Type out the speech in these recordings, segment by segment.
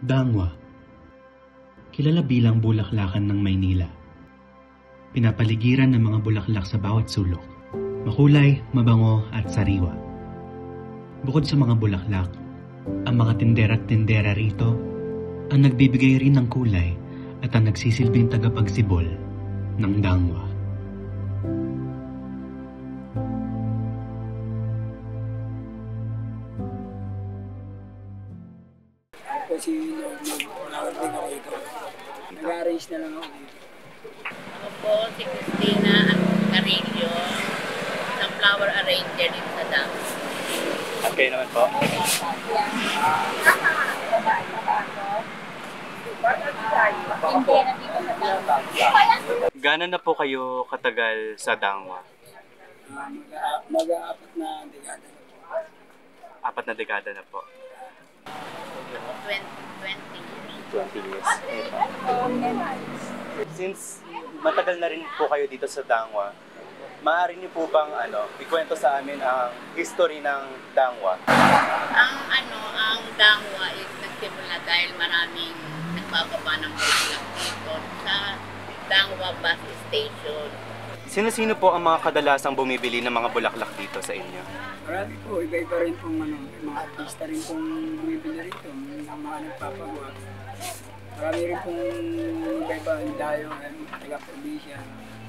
Dangwa, kilala bilang bulaklakan ng Maynila. Pinapaligiran ng mga bulaklak sa bawat sulok. Makulay, mabango at sariwa. Bukod sa mga bulaklak, ang mga tindera at tindera rito ang nagbibigay rin ng kulay at ang nagsisilbing tagapagsibol ng dangwa. Kasi nag-flower din ako ito. Nag-arrange na lang ako dito. Ako po si Cristina Carillo, ng flower arranger dito sa Dangwa. Okay naman po. Gano'n na po kayo katagal sa Dangwa? Mag-aapat na dekada. 4 na dekada na po. 20 years. 20 years. Since matagal na rin po kayo dito sa Dangwa, maaari niyo po bang ikwento sa amin ang history ng Dangwa? Ang Dangwa is nagsimula dahil maraming nagbababa ng bulaklak dito sa Dangwa bus station. Sino-sino po ang mga kadalasang bumibili ng mga bulaklak dito sa inyo? Marami po, iba-iba rin pong mga artista rin pong bumibili rito, mga nagpapagawa. Marami rin pong iba-iba, dayo, taga-probinsya.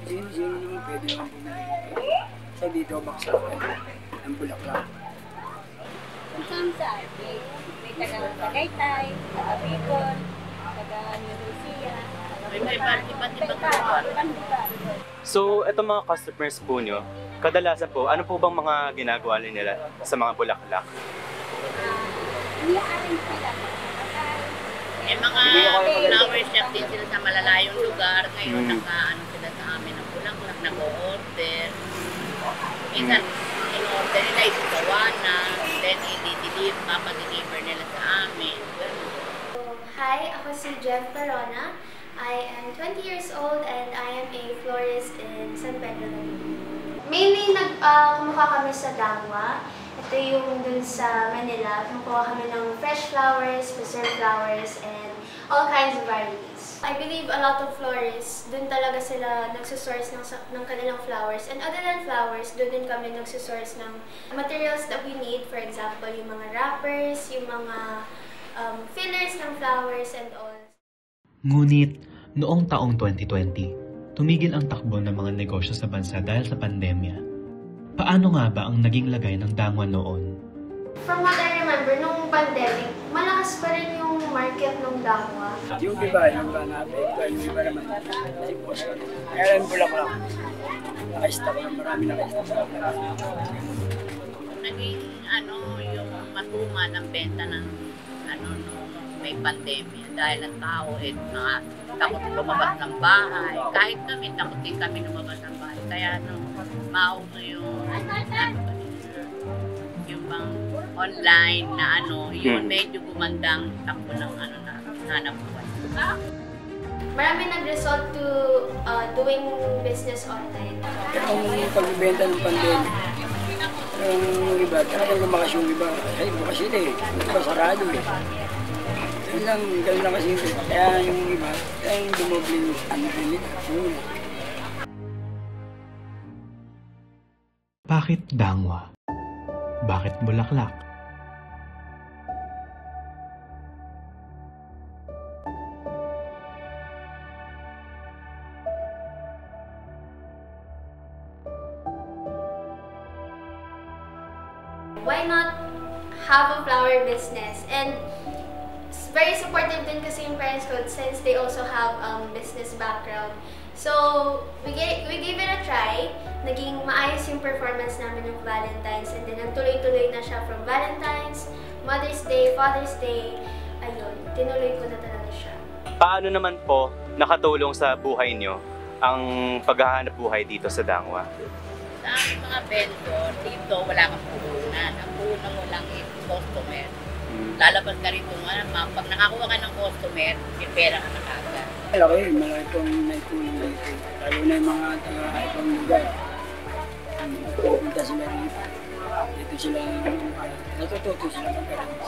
Sino naman pwede naman bumili rito. So dito, baksakan ng bulaklak. Kung saan saan, may taga-Tagaytay, taga-Bicol, taga-New Lucia, May iba't ibang So, itong mga customers po nyo, kadalasan po, ano po bang mga ginagawa nila sa mga bulaklak? Nila-arrange sila. May mga flower shop din sila sa malalayong lugar. Ngayon, naka-ano sila sa amin ng bulaklak, nag-o-order. Minsan, in-order nila, isugawa na, then i-deliver, papadeliver nila sa amin. Hi, ako si Jem Perona. I am 20 years old and I am a florist in San Pedro Laguna. Mainly, kumuha kami sa Dangwa. Ito yung dun sa Manila. Kumuha kami ng fresh flowers, preserved flowers, and all kinds of varieties. I believe a lot of florists, dun talaga sila nagsusource ng kanilang flowers. And other than flowers, dun din kami nagsusource ng materials that we need. For example, yung mga wrappers, yung mga fillers ng flowers and all. Ngunit, noong taong 2020, tumigil ang takbo ng mga negosyo sa bansa dahil sa pandemya. Paano nga ba ang naging lagay ng Dangwa noon? From what I remember, nung pandemic, malakas pa rin yung market ng Dangwa. Yung iba natin, yung iba naman. Kasi boss ko. Kaya yung bulaklak. Naka-stop na marami naka-stop. Naging yung matuma ng benta ng may pandemya dahil ang tao takot lumabas ng bahay. Kahit kami, takot din kami lumabas ng bahay. Kaya mauso yung bang online na yun medyo gumandang takbo ng hanap buhay. Marami nag-resort to doing business online. Ang pagbibenta ng pandemya, yung iba, talagang lumakas yung iba. Ay, bukas yun eh. Iba sarado eh. Ganun lang kasi yun. Kaya yung iba, kaya yung dumobling nila. Bakit Dangwa? Bakit bulaklak? Why not have a flower business? And very supportive din kasi yung parents ko since they also have business background. So, we gave it a try. Naging maayos yung performance namin ng Valentine's and then nagtuloy-tuloy na siya from Valentine's, Mother's Day, Father's Day. Ayun, tinuloy ko na talaga siya. Paano naman po nakatulong sa buhay nyo ang paghahanap buhay dito sa Dangwa? Sa aming mga vendor, dito wala kang puhunan. Ang puhunan mo lang is customer. Lalabas ka rito pag nakakuha ka ng customer, may pera ka na kagad. Malaki pong naitulong dito. Lalo na yung mga taga-ibang lugar. Pupunta sila rito. Dito sila, natututo sila mag-arrange.